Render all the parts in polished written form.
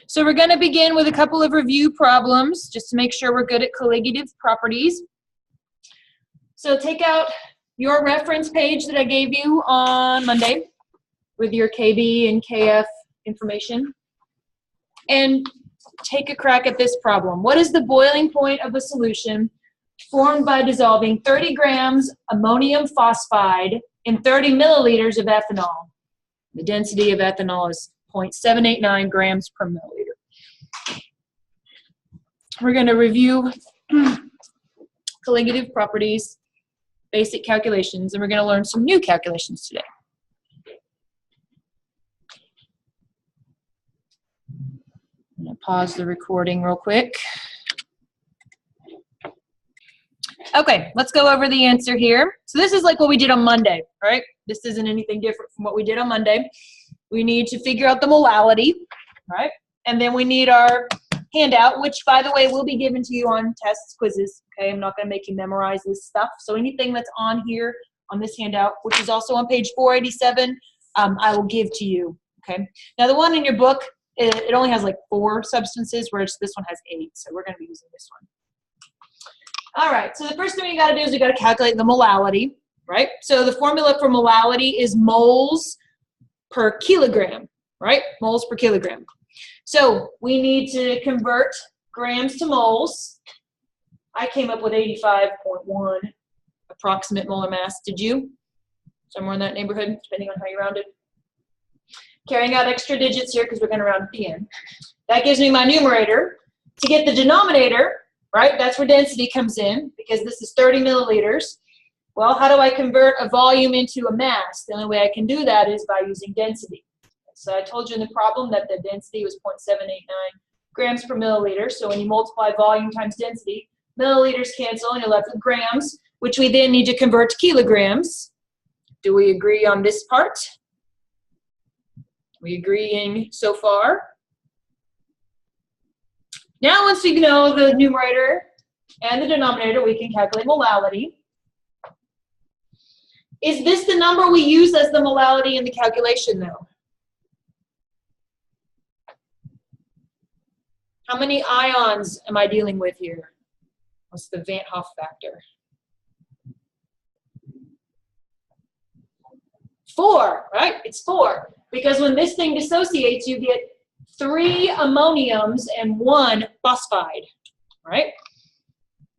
So we're going to begin with a couple of review problems just to make sure we're good at colligative properties. So take out your reference page that I gave you on Monday with your KB and KF information and take a crack at this problem. What is the boiling point of a solution formed by dissolving 30 grams ammonium phosphide in 30 milliliters of ethanol? The density of ethanol is 0.789 grams per milliliter. We're going to review colligative properties, basic calculations, and we're going to learn some new calculations today. I'm going to pause the recording real quick. Okay, let's go over the answer here. So this is like what we did on Monday, right? This isn't anything different from what we did on Monday. We need to figure out the molality, right? And then we need our handout, which, by the way, will be given to you on tests, quizzes, okay? I'm not going to make you memorize this stuff. So anything that's on here on this handout, which is also on page 487, I will give to you, okay? Now, the one in your book, it only has like 4 substances, whereas this one has 8. So we're going to be using this one. All right, so the first thing we got to do is we got to calculate the molality, right? So the formula for molality is moles per kilogram, right? Moles per kilogram. So we need to convert grams to moles. I came up with 85.1 approximate molar mass. Did you? Somewhere in that neighborhood, depending on how you rounded. Carrying out extra digits here because we're going to round at the end. That gives me my numerator. To get the denominator, right, that's where density comes in because this is 30 milliliters. Well, how do I convert a volume into a mass? The only way I can do that is by using density. So I told you in the problem that the density was 0.789 grams per milliliter. So when you multiply volume times density, milliliters cancel and you're left with grams, which we then need to convert to kilograms. Do we agree on this part? We agreeing so far? Now once we know the numerator and the denominator, we can calculate molality. Is this the number we use as the molality in the calculation though? How many ions am I dealing with here? What's the Van Hoff factor? 4, right? It's 4. Because when this thing dissociates, you get 3 ammoniums and 1 phosphide, right?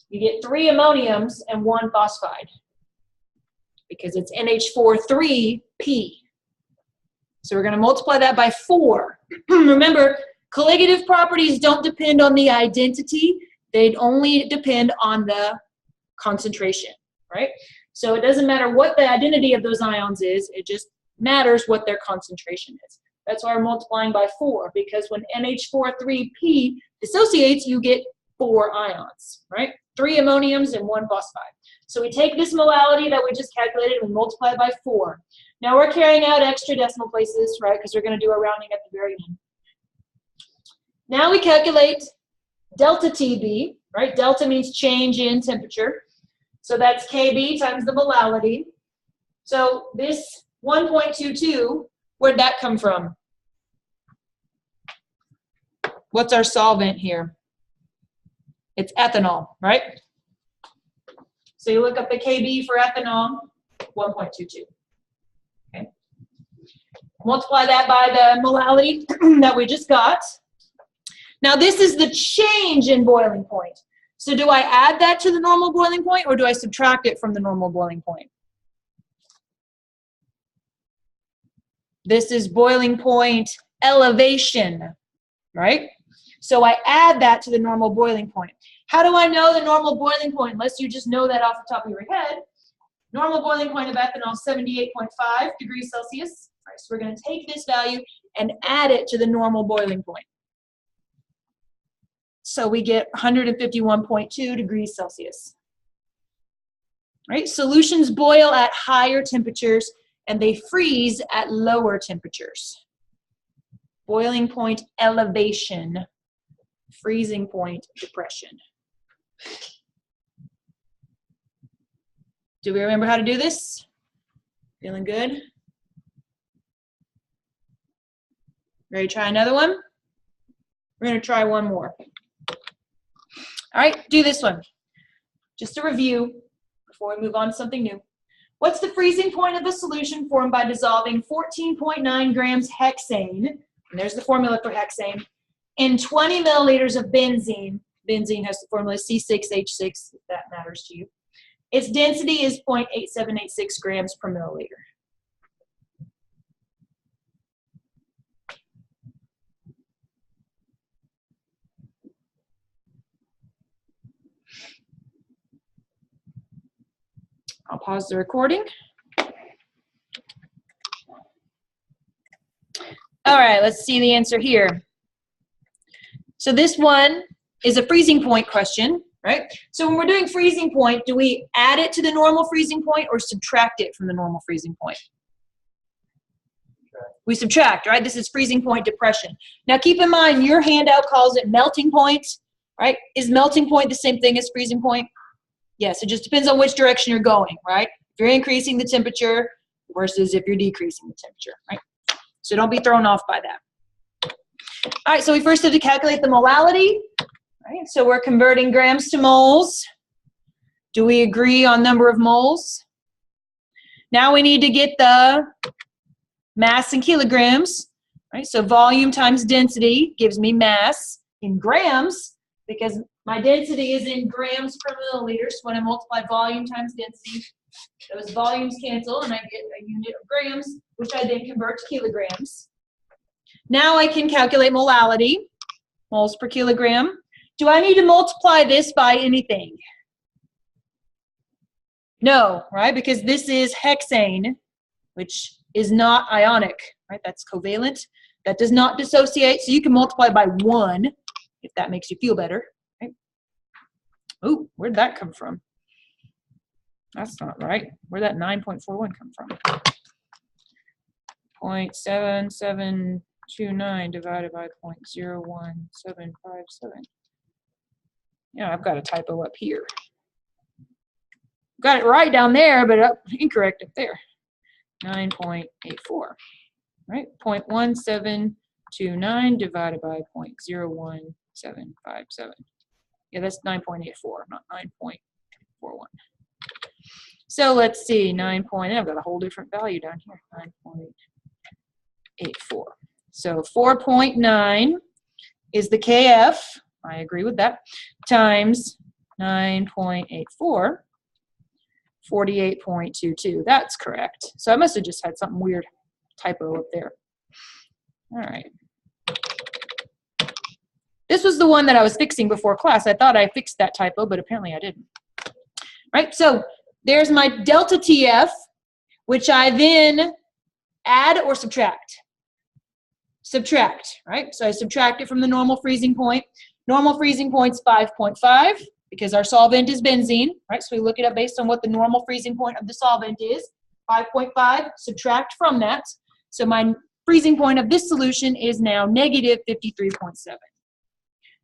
You get 3 ammoniums and 1 phosphide because it's NH4,3P. So we're going to multiply that by 4. Remember, colligative properties don't depend on the identity. They only depend on the concentration, right? So it doesn't matter what the identity of those ions is. It just matters what their concentration is. That's why we're multiplying by 4, because when NH4,3P dissociates, you get 4 ions, right? 3 ammoniums and 1 phosphide. So we take this molality that we just calculated and we multiply by 4. Now we're carrying out extra decimal places, right? Because we're going to do a rounding at the very end. Now we calculate delta TB, right? Delta means change in temperature. So that's KB times the molality. So this 1.22, where'd that come from? What's our solvent here? It's ethanol, right? So you look up the KB for ethanol, 1.22. Okay. Multiply that by the molality that we just got. Now this is the change in boiling point. So do I add that to the normal boiling point or do I subtract it from the normal boiling point? This is boiling point elevation, right? So I add that to the normal boiling point. How do I know the normal boiling point? Unless you just know that off the top of your head. Normal boiling point of ethanol is 78.5 degrees Celsius. All right, so we're going to take this value and add it to the normal boiling point. So we get 151.2 degrees Celsius. Right? Solutions boil at higher temperatures and they freeze at lower temperatures. Boiling point elevation, freezing point depression. Do we remember how to do this? Feeling good? Ready to try another one? We're going to try one more. All right, do this one. Just a review before we move on to something new. What's the freezing point of a solution formed by dissolving 14.9 grams hexane, and there's the formula for hexane, in 20 milliliters of benzene? Benzene has the formula C6H6, if that matters to you. Its density is 0.8786 grams per milliliter. I'll pause the recording. All right, let's see the answer here. So this one is a freezing point question, right? So when we're doing freezing point, do we add it to the normal freezing point or subtract it from the normal freezing point? We subtract, right? This is freezing point depression. Now keep in mind, your handout calls it melting point, right? Is melting point the same thing as freezing point? Yes, it just depends on which direction you're going, right? If you're increasing the temperature versus if you're decreasing the temperature, right? So don't be thrown off by that. All right, so we first have to calculate the molality, right? So we're converting grams to moles. Do we agree on number of moles? Now we need to get the mass in kilograms, right? So volume times density gives me mass in grams, because my density is in grams per milliliter. So when I multiply volume times density, those volumes cancel and I get a unit of grams, which I then convert to kilograms. Now I can calculate molality, moles per kilogram. Do I need to multiply this by anything? No, right? Because this is hexane, which is not ionic, right? That's covalent. That does not dissociate, so you can multiply by 1 if that makes you feel better. Oh, where'd that come from? That's not right. Where'd that 9.41 come from? 0.7729 divided by 0.01757. Yeah, I've got a typo up here. Got it right down there, but incorrect up there. 9.84, right? 0.1729 divided by 0.01757. Yeah, that's 9.84, not 9.41. So let's see, I've got a whole different value down here, 9.84. So 4.9 is the KF, I agree with that, times 9.84, 48.22. That's correct. So I must have just had something weird typo up there. All right. This was the one that I was fixing before class. I thought I fixed that typo, but apparently I didn't. Right, so there's my delta TF, which I then add or subtract. Subtract, right? So I subtract it from the normal freezing point. Normal freezing point's 5.5 because our solvent is benzene, right? So we look it up based on what the normal freezing point of the solvent is. 5.5, subtract from that. So my freezing point of this solution is now negative 53.7.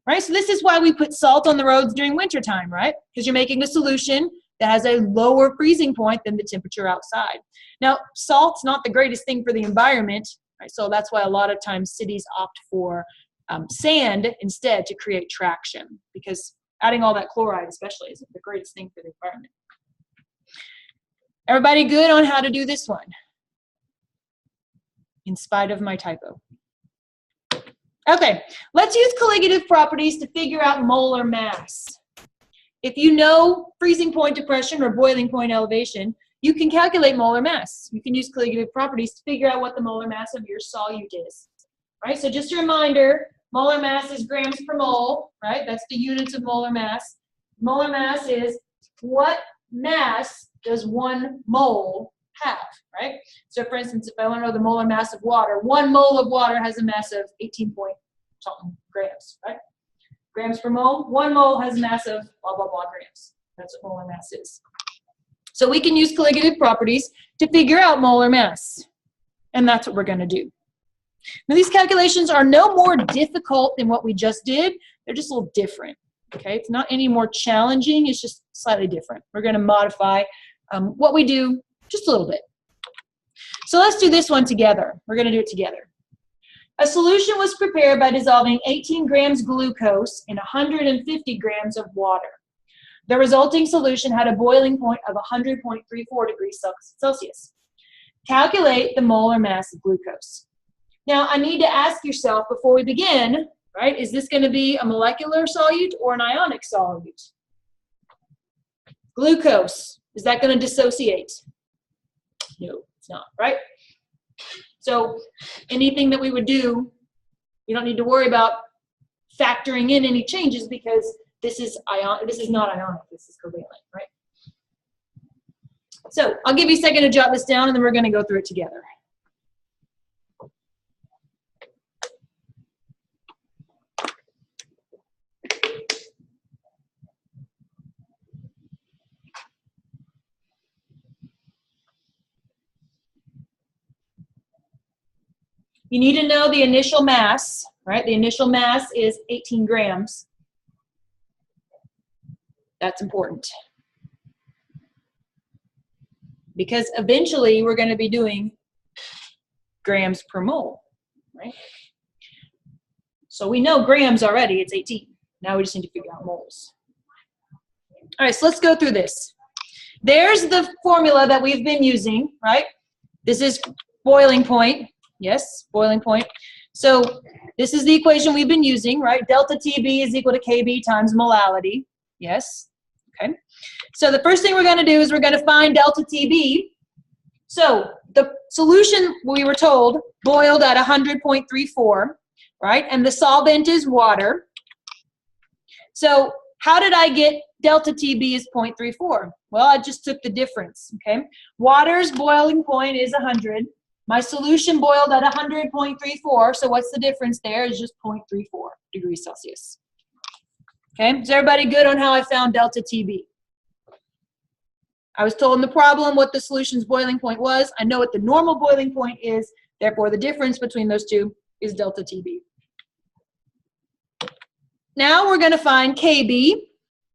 Right, so this is why we put salt on the roads during wintertime, right? Because you're making a solution that has a lower freezing point than the temperature outside. Now, salt's not the greatest thing for the environment, right? So that's why a lot of times cities opt for sand instead to create traction, because adding all that chloride especially isn't the greatest thing for the environment. Everybody good on how to do this one? In spite of my typo. Okay, let's use colligative properties to figure out molar mass. If you know freezing point depression or boiling point elevation, you can calculate molar mass. You can use colligative properties to figure out what the molar mass of your solute is. Right, so just a reminder, molar mass is grams per mole, right? That's the units of molar mass. Molar mass is what mass does 1 mole have, right? So for instance, if I want to know the molar mass of water, 1 mole of water has a mass of 18 point something grams, right? Grams per mole. 1 mole has a mass of blah, blah, blah grams. That's what molar mass is. So we can use colligative properties to figure out molar mass. And that's what we're going to do. Now these calculations are no more difficult than what we just did. They're just a little different. Okay, it's not any more challenging. It's just slightly different. We're going to modify what we do just a little bit. So let's do this one together. We're going to do it together. A solution was prepared by dissolving 18 grams glucose in 150 grams of water. The resulting solution had a boiling point of 100.34 degrees Celsius. Calculate the molar mass of glucose. Now, I need to ask yourself before we begin, right, is this going to be a molecular solute or an ionic solute? Glucose, is that going to dissociate? No, it's not, right? So anything that we would do, you don't need to worry about factoring in any changes because this is not ionic, this is covalent, right? So I'll give you a second to jot this down and then we're going to go through it together. You need to know the initial mass, right? The initial mass is 18 grams. That's important. Because eventually we're going to be doing grams per mole, right? So we know grams already, it's 18. Now we just need to figure out moles. All right, so let's go through this. There's the formula that we've been using, right? This is boiling point. Yes, boiling point. So this is the equation we've been using, right? Delta TB is equal to KB times molality. Yes, okay. So the first thing we're going to do is we're going to find delta TB. So the solution, we were told, boiled at 100.34, right? And the solvent is water. So how did I get delta TB is 0.34? Well, I just took the difference, okay? Water's boiling point is 100. My solution boiled at 100.34, so what's the difference there? Is just 0.34 degrees Celsius. Okay, is everybody good on how I found delta TB? I was told in the problem what the solution's boiling point was. I know what the normal boiling point is, therefore the difference between those two is delta TB. Now we're going to find KB,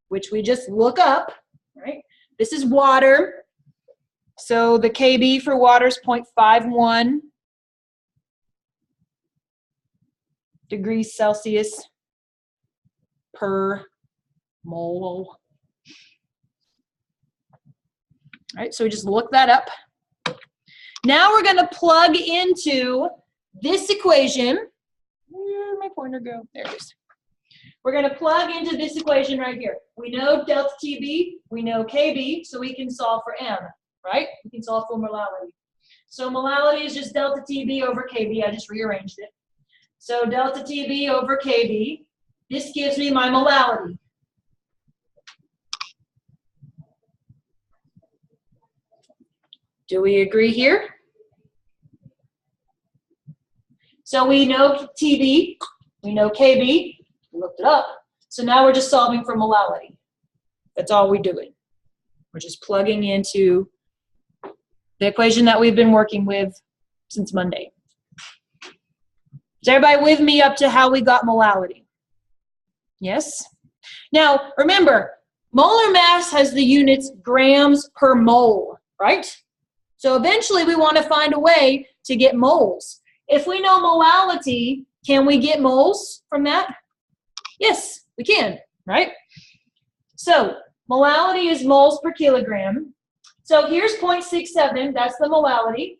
which we just look up, right? This is water. So the KB for water is 0.51 degrees Celsius per mole. All right, so we just look that up. Now we're going to plug into this equation. Where did my pointer go? There it is. We're going to plug into this equation right here. We know delta TB, we know KB, so we can solve for M. Right? We can solve for molality. So molality is just delta TB over KB. I just rearranged it. So delta TB over KB. This gives me my molality. Do we agree here? So we know TB, we know KB, we looked it up. So now we're just solving for molality. That's all we're doing. We're just plugging into the equation that we've been working with since Monday. Is everybody with me up to how we got molality? Yes? Now, remember, molar mass has the units grams per mole, right? So eventually we want to find a way to get moles. If we know molality, can we get moles from that? Yes, we can, right? So molality is moles per kilogram. So here's 0.67, that's the molality.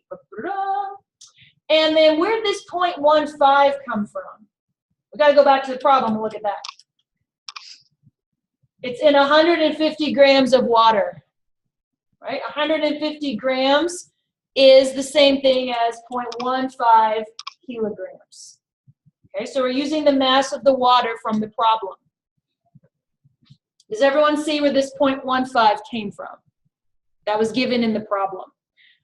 And then where did this 0.15 come from? We've got to go back to the problem and look at that. It's in 150 grams of water, right? 150 grams is the same thing as 0.15 kilograms. Okay, so we're using the mass of the water from the problem. Does everyone see where this 0.15 came from? That was given in the problem.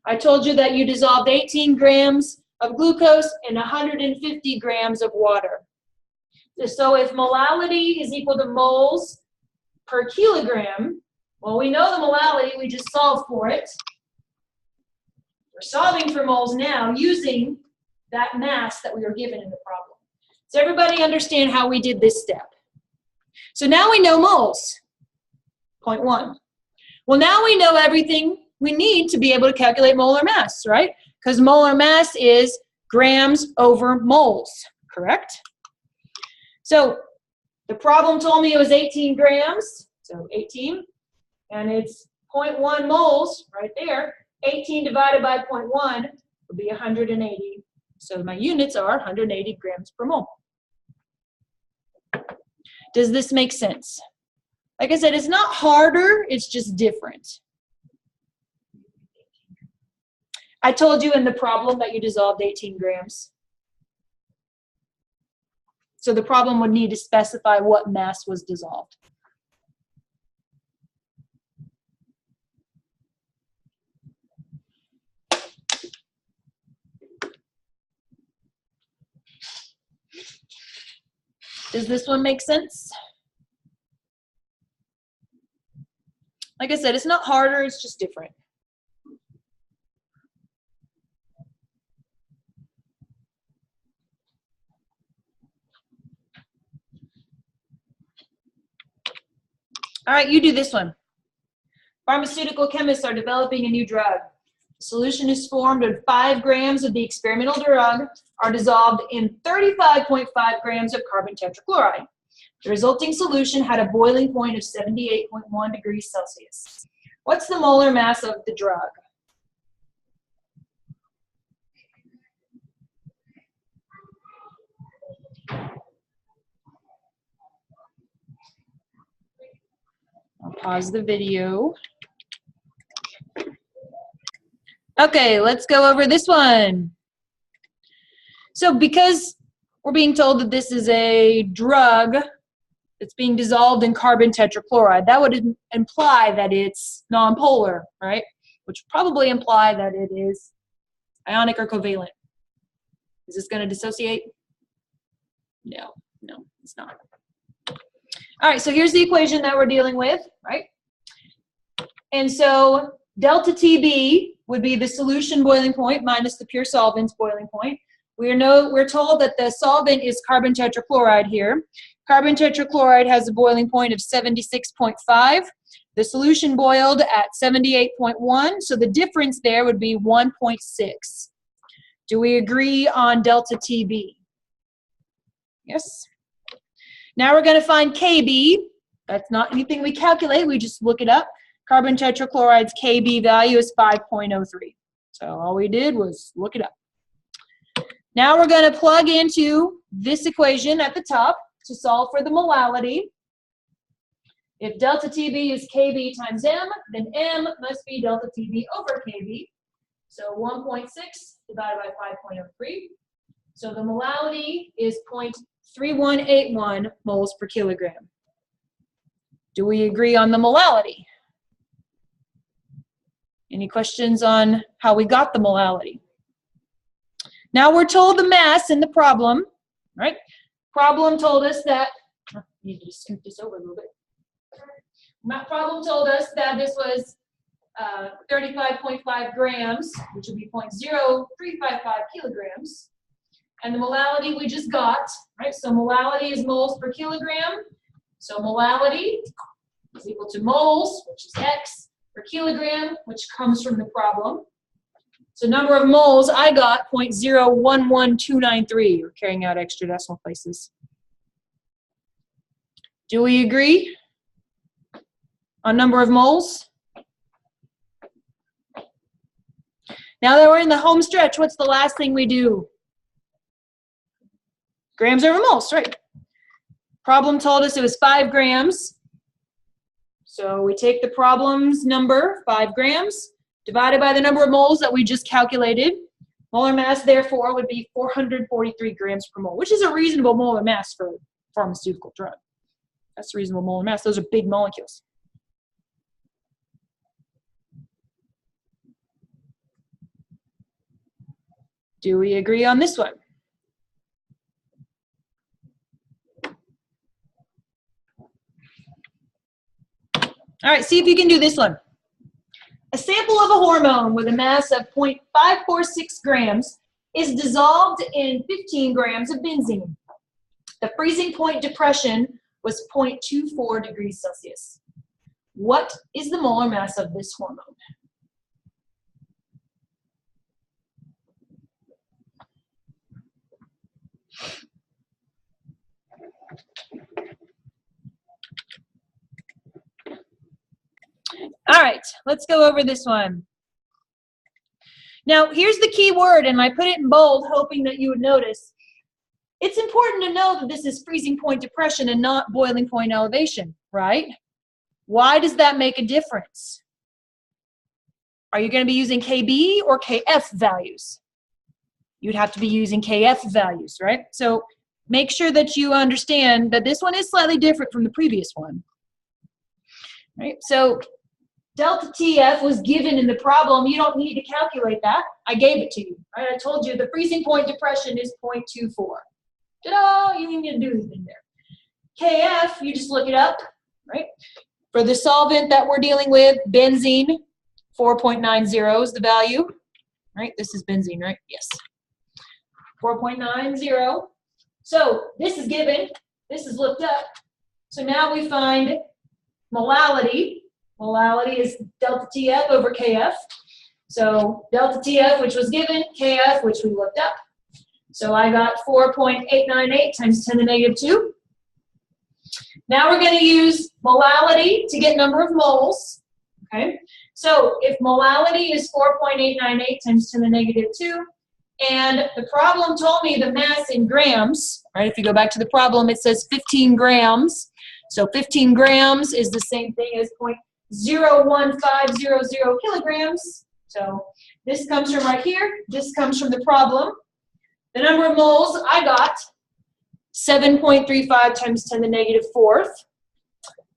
I told you that you dissolved 18 grams of glucose in 150 grams of water. So if molality is equal to moles per kilogram, well, we know the molality, we just solved for it. We're solving for moles now using that mass that we were given in the problem. Does everybody understand how we did this step? So now we know moles, 0.1. Well, now we know everything we need to be able to calculate molar mass, right? Because molar mass is grams over moles, correct? So the problem told me it was 18 grams, so 18, and it's 0.1 moles right there. 18 divided by 0.1 would be 180. So my units are 180 grams per mole. Does this make sense? Like I said, it's not harder, it's just different. I told you in the problem that you dissolved 18 grams. So the problem would need to specify what mass was dissolved. Does this one make sense? Like I said, it's not harder, it's just different. All right, you do this one. Pharmaceutical chemists are developing a new drug. The solution is formed when 5 grams of the experimental drug are dissolved in 35.5 grams of carbon tetrachloride. The resulting solution had a boiling point of 78.1 degrees Celsius. What's the molar mass of the drug? I'll pause the video. Okay, let's go over this one. So because we're being told that this is a drug that's being dissolved in carbon tetrachloride, that would imply that it's nonpolar, right? Which would probably imply that it is ionic or covalent. Is this going to dissociate? No, it's not. All right, so here's the equation that we're dealing with, right? And so delta TB would be the solution boiling point minus the pure solvent's boiling point. We're told that the solvent is carbon tetrachloride here. Carbon tetrachloride has a boiling point of 76.5. The solution boiled at 78.1, so the difference there would be 1.6. Do we agree on delta TB? Yes. Now we're going to find KB. That's not anything we calculate, we just look it up. Carbon tetrachloride's KB value is 5.03. So all we did was look it up. Now we're going to plug into this equation at the top to solve for the molality. If delta TB is KB times M, then M must be delta TB over KB. So 1.6 divided by 5.03. So the molality is 0.3181 moles per kilogram. Do we agree on the molality? Any questions on how we got the molality? Now we're told the mass in the problem, right? Problem told us that, I need to just scoot this over a little bit. Problem told us that this was 35.5 grams, which would be 0.0355 kilograms. And the molality we just got, right? So molality is moles per kilogram. So molality is equal to moles, which is X, per kilogram, which comes from the problem. So number of moles, I got 0.011293. We're carrying out extra decimal places. Do we agree on number of moles? Now that we're in the home stretch, what's the last thing we do? Grams over moles, right? Problem told us it was 5 grams. So we take the problem's number, 5 grams, divided by the number of moles that we just calculated. Molar mass, therefore, would be 443 grams per mole, which is a reasonable molar mass for a pharmaceutical drug. That's a reasonable molar mass. Those are big molecules. Do we agree on this one? All right, see if you can do this one. A sample of a hormone with a mass of 0.546 grams is dissolved in 15 grams of benzene. The freezing point depression was 0.24 degrees Celsius. What is the molar mass of this hormone? All right, let's go over this one. Now, here's the key word, and I put it in bold, hoping that you would notice. It's important to know that this is freezing point depression and not boiling point elevation, right? Why does that make a difference? Are you going to be using KB or KF values? You'd have to be using KF values, right? So make sure that you understand that this one is slightly different from the previous one. Right? So delta TF was given in the problem. You don't need to calculate that. I gave it to you. Right? I told you the freezing point depression is 0.24. Ta-da! You don't need to do anything there. KF, you just look it up, right? For the solvent that we're dealing with, benzene, 4.90 is the value, right? This is benzene, right? Yes. 4.90. So this is given. This is looked up. So now we find molality. Molality is delta TF over KF. So delta TF, which was given, KF, which we looked up. So I got 4.898 times 10 to the negative 2. Now we're going to use molality to get number of moles. Okay. So if molality is 4.898 times 10 to the negative 2, and the problem told me the mass in grams, right? If you go back to the problem, it says 15 grams. So 15 grams is the same thing as 0.01500 kilograms. So this comes from right here. This comes from the problem. The number of moles I got, 7.35 times 10 to the negative 4th.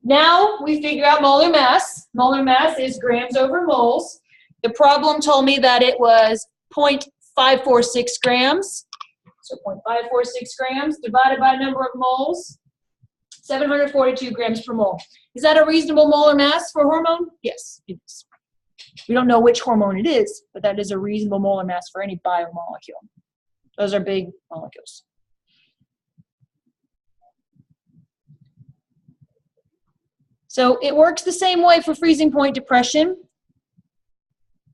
Now we figure out molar mass. Molar mass is grams over moles. The problem told me that it was 0.546 grams. So 0.546 grams divided by number of moles, 742 grams per mole. Is that a reasonable molar mass for a hormone? Yes, it is. We don't know which hormone it is, but that is a reasonable molar mass for any biomolecule. Those are big molecules. So it works the same way for freezing point depression.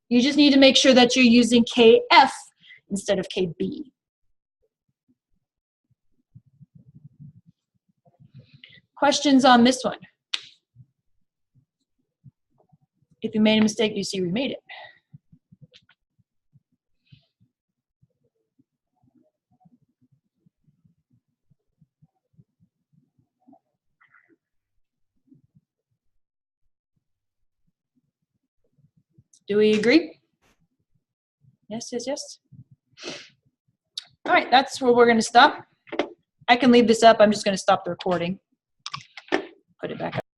You just need to make sure that you're using KF instead of KB. Questions on this one? If you made a mistake, you see we made it. Do we agree? Yes, yes, yes. All right, that's where we're going to stop. I can leave this up. I'm just going to stop the recording. Put it back up.